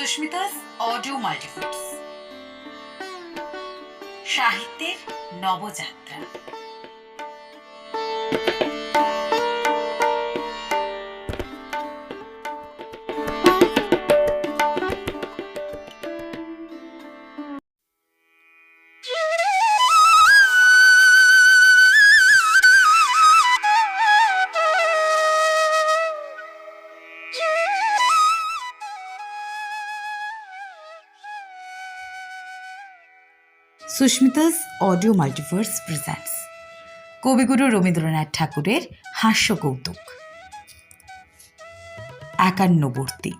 Susmita's audio multiverse, সাহিত্যের Nabajatra. Susmita's audio multiverse presents কবিগুরু রবীন্দ্রনাথ ঠাকুরের হাস্য কৌতুক একান্নবর্তী।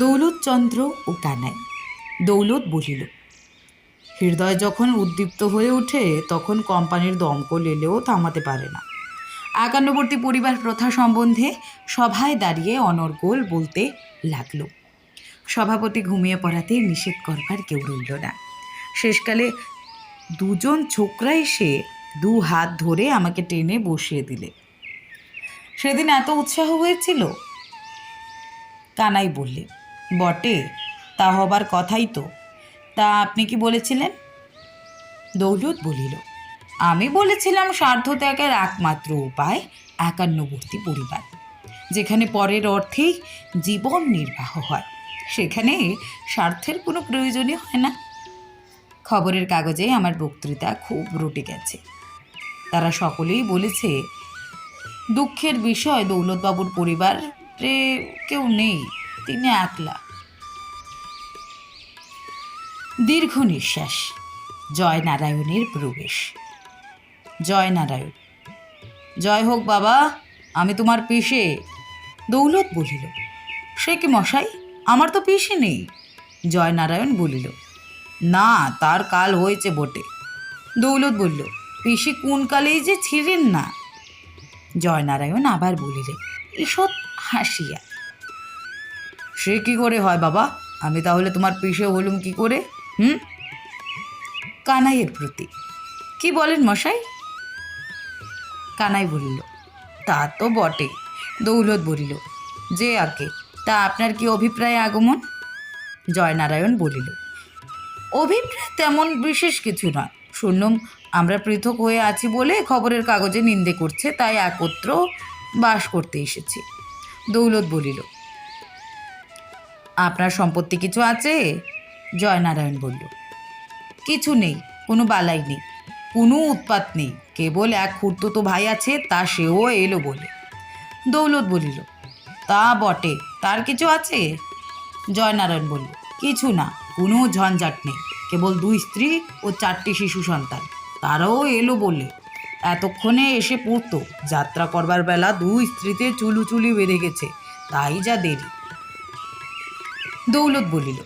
দৌলতচন্দ্র ও কানাই। দৌলত বলিল, হৃদয় যখন উদ্দীপ্ত হয়ে ওঠে তখন কোম্পানির দমকল এলেও থামাতে পারে না। একান্নবর্তী পরিবার প্রথা সম্বন্ধে সভায় দাঁড়িয়ে অনর্গল বলতে লাগল। সভাপতি ঘুমিয়ে পড়াতে নিষেধ করবার কেউ রইল না। শেষকালে দুজন ছোকরা এসে দু হাত ধরে আমাকে টেনে বসিয়ে দিলে। সেদিন এত উৎসাহ হয়েছিল। কানাই বললে, বটে, তা হবার কথাই তো। তা আপনি কি বলেছিলেন? দৌলত বলিল, আমি বলেছিলাম স্বার্থ ত্যাগের একমাত্র উপায় একান্নবর্তী পরিবার। যেখানে পরের অর্থেই জীবন নির্বাহ হয় সেখানে স্বার্থের কোনো প্রয়োজনই হয় না। খবরের কাগজে আমার বক্তৃতা খুব রটে গেছে। তারা সকলেই বলেছে, দুঃখের বিষয় দৌলতবাবুর পরিবারে কেউ নেই, তিনি একলা। দীর্ঘ নিঃশ্বাস। জয়নারায়ণের প্রবেশ। জয়নারায়ণ, জয় হোক বাবা, আমি তোমার পিসে। দৌলত বলিল, সে কি মশাই, আমার তো পিসে নেই। জয়নারায়ণ বলিল, না, তার কাল হয়েছে বটে। দৌলত বলল, পিসি কোন কালেই যে ছিলেন না। জয়নারায়ণ আবার বলিলেন ঈষৎ হাসিয়া, সে কি করে হয় বাবা, আমি তাহলে তোমার পিসে হলুম কি করে? কানাইয়ের প্রতি কি বলেন মশাই? কানাই বলিল, তা তো বটে। দৌলত বলিল, যে আগে, তা আপনার কি অভিপ্রায় আগমন? জয়নারায়ণ বলিল, অভিপ্রায় তেমন বিশেষ কিছু নয়। শুনলাম আমরা পৃথক হয়ে আছি বলে খবরের কাগজে নিন্দে করছে, তাই একত্র বাস করতে এসেছি। দৌলত বলিল, আপনার সম্পত্তি কিছু আছে? জয়নারায়ণ বলল, কিছু নেই, কোনো বালাই নেই, কোনো উৎপাত নেই, কেবল এক খুড়তুতো ভাই আছে, তা সেও এলো বলে। দৌলত বলিল, তা বটে, তার কিছু আছে? জয়নারায়ণ বলল, কিছু না, কোনো ঝঞ্ঝাট নেই, কেবল 2 স্ত্রী ও 4টি শিশু সন্তান, তারাও এলো বলে। এতক্ষণে এসে পড়তো, যাত্রা করবার বেলা 2 স্ত্রীতে চুলুচুলি বেঁধে গেছে, তাই যা দেরি। দৌলত বলিল,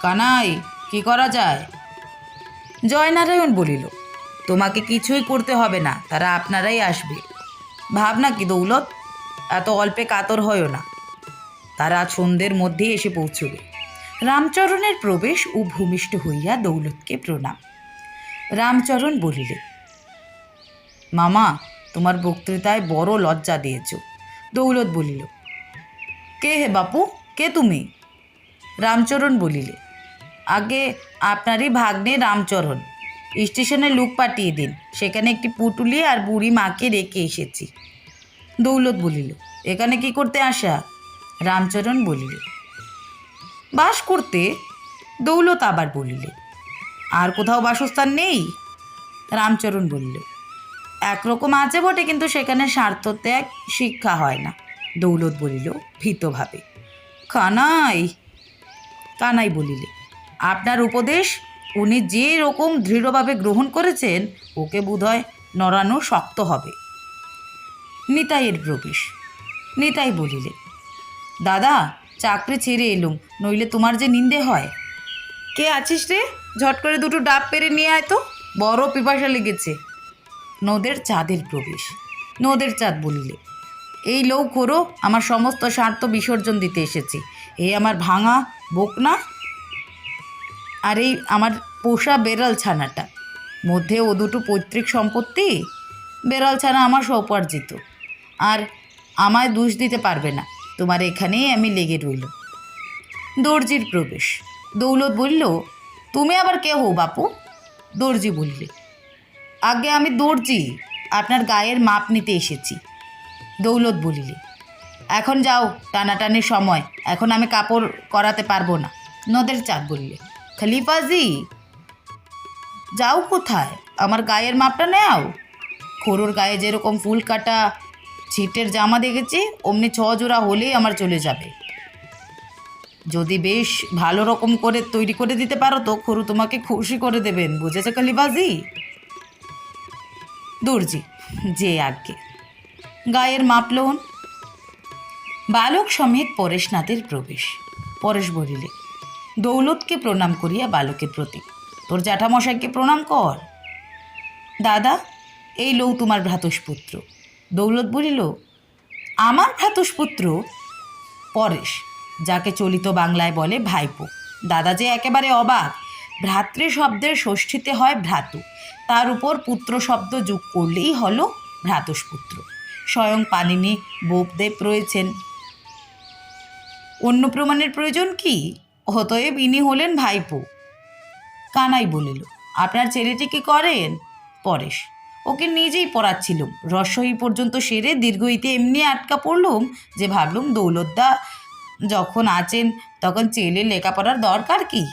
কানাই, কি করা যায়? জয়নারায়ণ বলিল, তোমাকে কিছুই করতে হবে না, তারা আপনারাই আসবে। ভাবনা কি দৌলত, এত অল্পে কাতর হয়ও না, তারা সন্ধ্যের মধ্যেই এসে পৌঁছবে। রামচরণের প্রবেশ ও ভূমিষ্ঠ হইয়া দৌলতকে প্রণাম। রামচরণ বলিলে, মামা, তোমার বক্তৃতায় বড় লজ্জা দিয়েছ। দৌলত বলিল, কে হে বাপু, কে তুমি? রামচরণ বলিলে, আগে আপনারই ভাগ্নে রামচরণ। স্টেশনে লোক পাঠিয়ে দিন, সেখানে একটি পুটুলি আর বুড়ি মাকে রেখে এসেছি। দৌলত বলিল, এখানে কি করতে আসা? রামচরণ বলিলে, বাস করতে। দৌলত আবার বলিলে, আর কোথাও বাসস্থান নেই? রামচরণ বলিল, একরকম আছে বটে, কিন্তু সেখানে স্বার্থত্যাগ শিক্ষা হয় না। দৌলত বলিল ভীতভাবে, কানাই। কানাই বলিলে, আপনার উপদেশ উনি যে রকম দৃঢ়ভাবে গ্রহণ করেছেন, ওকে বোধহয় নড়ানো শক্ত হবে। নিতাইয়ের প্রবেশ। নিতাই বলিলে, দাদা, চাকরি ছেড়ে এলুম, নইলে তোমার যে নিন্দে হয়। কে আছিস রে? ঝট করে 2টো ডাব পেরে নিয়ে আয় তো, বড় পিপাসা লেগেছে। নদের চাঁদের প্রবেশ। নদের চাঁদ বলিলে, এই লৌ করো, আমার সমস্ত স্বার্থ বিসর্জন দিতে এসেছি। এই আমার ভাঙা বকনা আর এই আমার পোষা বেড়াল ছানাটা, মধ্যে ও দুটো পৈতৃক সম্পত্তি। বেড়াল ছানা আমার সৌপার্জিত, আর আমায় দোষ দিতে পারবে না। তোমার এখানেই আমি লেগে রইল। দর্জির প্রবেশ। দৌলত বলল, তুমি আবার কে হো বাপু? দর্জি বললে, আগে আমি দর্জি, আপনার গায়ের মাপ নিতে এসেছি। দৌলত বলিলে, এখন যাও, টানাটানির সময়, এখন আমি কাপড় করাতে পারবো না। নদের চাঁদ বললে, খলিফাজি যাও কোথায়? আমার গায়ের মাপটা নেও। খোরোর গায়ে যেরকম ফুল কাটা ছিটের জামা দেখেছি, অমনি 6 জোড়া হলেই আমার চলে যাবে। যদি বেশ ভালো রকম করে তৈরি করে দিতে পারো তো খোরু তোমাকে খুশি করে দেবেন, বুঝেছে খলিফাজি? দর্জি, যে আজ্ঞে। গায়ের মাপলন। বালক সমেত পরেশনাথের প্রবেশ। পরেশ বলিলে, দৌলতকে প্রণাম করিয়া বালকের প্রতি, তোর জ্যাঠামশাইকে প্রণাম কর। দাদা, এই লৌ তোমার ভ্রাতুষ্পুত্র। দৌলত বলিল, আমার ভ্রাতুষ্পুত্র? পরেশ, যাকে চলিত বাংলায় বলে ভাইপো। দাদা যে একেবারে অবাক। ভ্রাতৃ শব্দের ষষ্ঠীতে হয় ভ্রাতু, তার উপর পুত্র শব্দ যোগ করলেই হলো ভ্রাতুষ্পুত্র। স্বয়ং পাণিনি বোপদেব রয়েছেন, অন্য প্রমাণের প্রয়োজন কি? অতএব ইনি হলেন ভাইপো। কানাই বলিল, আপনার ছেলেটি কি করেন? পরেশ, ওকে নিজেই পড়াচ্ছিলুম, রস্বই পর্যন্ত সেরে দীর্ঘইতে এমনি আটকা পড়লুম যে ভাবলুম দৌলতদা যখন আছেন তখন ছেলে লেখাপড়ার দরকার কি?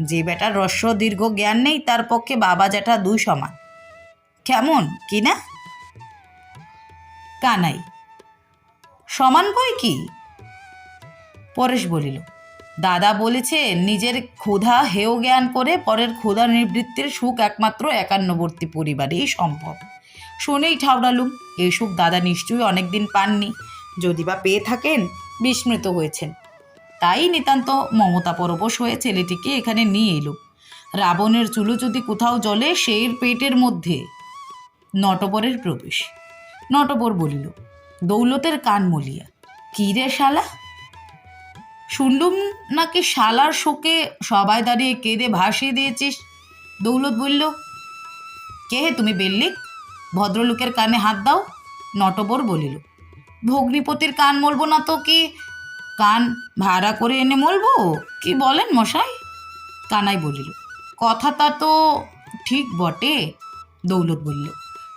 যে বেটার রস্য দীর্ঘ জ্ঞান নেই তার পক্ষে বাবা জ্যাঠা দুই সমান। কেমন কি না? কানাই, সমান বই কি? পরেশ বলিল, দাদা বলেছেন নিজের ক্ষুধা হেয় জ্ঞান করে পরের ক্ষুধা নিবৃত্তির সুখ একমাত্র একান্নবর্তী পরিবারেই সম্ভব। শুনেই ঠাউরালুম, এই সুখ দাদা নিশ্চয়ই অনেক দিন পাননি, যদি বা পেয়ে থাকেন বিস্মৃত হয়েছেন। তাই নিতান্ত মমতা পরবশ হয়ে ছেলেটিকে এখানে নিয়ে এলো। রাবণের চুলো যদি কোথাও জ্বলে সেই পেটের মধ্যে। নটবরের প্রবেশ। নটবর বলিল, দৌলতের কান মলিয়া, কি রে শালা? শুনলুম নাকি শালার শোকে সবাই দাঁড়িয়ে কেঁদে ভাসিয়ে দিয়েছিস। দৌলত বলল, কে হে তুমি বেল্লিক? ভদ্রলোকের কানে হাত দাও। নটবর বলিল, ভগ্নিপতির কান মলবো না তো কি কান ভাড়া করে এনে মলবো? কি বলেন মশাই? কানাই বলিল, কথাটা তো ঠিক বটে। দৌলত বলল,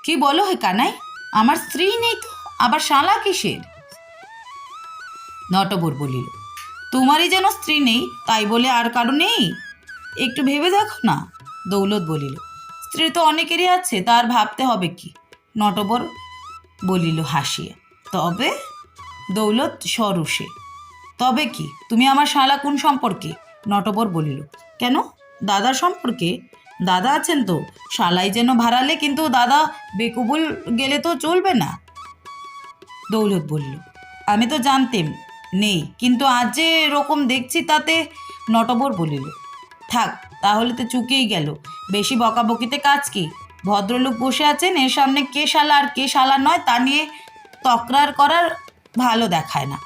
কি বলো হে কানাই? আমার স্ত্রী নেই তো আবার শালা কিসের? নটবর বলিল, তোমারই যেন স্ত্রী নেই তাই বলে আর কারো নেই? একটু ভেবে দেখো না। দৌলত বলিল, স্ত্রী তো অনেকেরই আছে, তার ভাবতে হবে কি? নটবর বলিল হাসিয়া, তবে? দৌলত সরুষে, তবে কি? তুমি আমার শালা কোন সম্পর্কে? নটবর বলিল, কেন, দাদার সম্পর্কে? দাদা আছেন তো, শালাই যেন ভাড়ালে, কিন্তু দাদা বেকবুল গেলে তো চলবে না। দৌলত বলল, আমি তো জানতেম নেই, কিন্তু আজ যে এরকম দেখছি তাতে। নটবর বলিল, থাক তাহলে তো চুকেই গেল, বেশি বকাবকিতে কাজ কি? ভদ্রলোক বসে আছেন, এর সামনে কে শালা আর কে শালা নয় তা নিয়ে তকরার করার ভালো দেখায় না।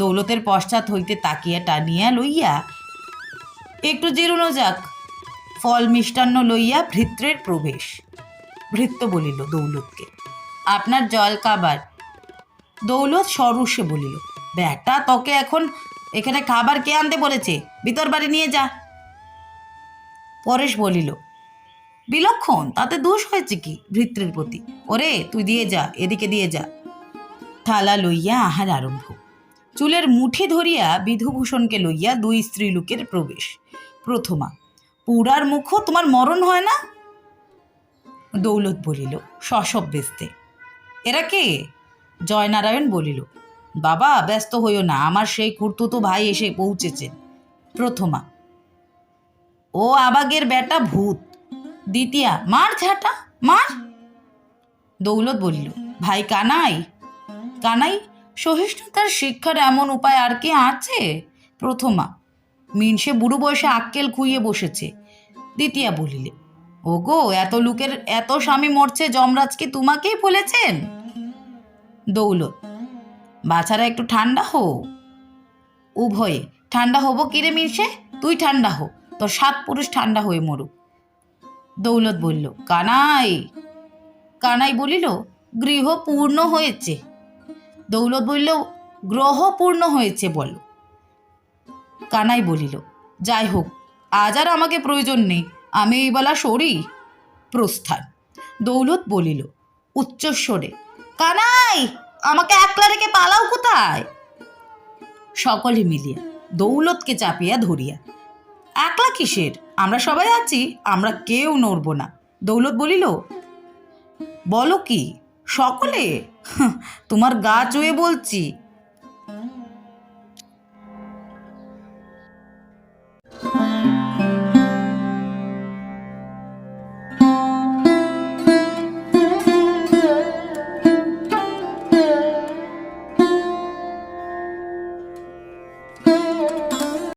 দৌলতের পশ্চাৎ হইতে তাকিয়া টানিয়া লইয়া, একটু জিরুনো যাক। ফল মিষ্টান্ন লইয়া ভৃত্যের প্রবেশ। ভৃত্য বলিল দৌলতকে, আপনার জল খাবার। দৌলত সরুষে বলিল, বেটা তোকে এখন এখানে খাবার কে আনতে বলেছে? ভিতর বাড়ি নিয়ে যা। পরেশ বলিল, বিলক্ষণ, তাতে দোষ হয়েছে কি ভৃত্যের প্রতি? ওরে তুই দিয়ে যা, এদিকে দিয়ে যা। থালা লইয়া আহার আরম্ভ। চুলের মুঠি ধরিয়া বিধুভূষণকে লইয়া দুই স্ত্রীলোকের প্রবেশ। প্রথমা, পুরার মুখো তোমার মরণ হয় না? দৌলত বলিল শশব বেস্তে, এরা কে? জয়নারায়ণ বলিল, বাবা ব্যস্ত হইও না, আমার সেই খুড়তুতো ভাই এসে পৌঁছেছেন। প্রথমা, ও আবাগের বেটা ভূত। দ্বিতীয়া, মার ঝাঁটা মার। দৌলত বলিল, ভাই কানাই। কানাই, সহিষ্ণুতার শিক্ষার এমন উপায় আর কি আছে? প্রথমা, মিনসে বুড়ো বয়সে আক্কেল খুইয়ে বসেছে। দ্বিতীয়া বলিলে, ওগো এত লোকের এত স্বামী মরছে, যমরাজ কি তোমাকেই বলেছেন? দৌলত, বাছারা একটু ঠান্ডা হো। উভয়ে ঠান্ডা হবো কিরে মিশে, তুই ঠান্ডা হো, তোর 7 পুরুষ ঠান্ডা হয়ে মরুক। দৌলত বলল, কানাই। কানাই বলিল, গৃহ পূর্ণ হয়েছে। দৌলত বলল, গ্রহ পূর্ণ হয়েছে বলো। কানাই বলিল, যাই হোক, আজ আর আমাকে প্রয়োজন নেই, আমি এই বেলা সরি। প্রস্থান। দৌলত বলিল উচ্চস্বরে, কানাই, আমাকে একলা রেখে পালাও কোথায়? সকলে মিলিয়া দৌলতকে চাপিয়া ধরিয়া, একলা কিসের, আমরা সবাই আছি, আমরা কেউ নড়ব না। দৌলত বলিল, বলো কি সকলে? তোমার গা চুয়ে বলছি,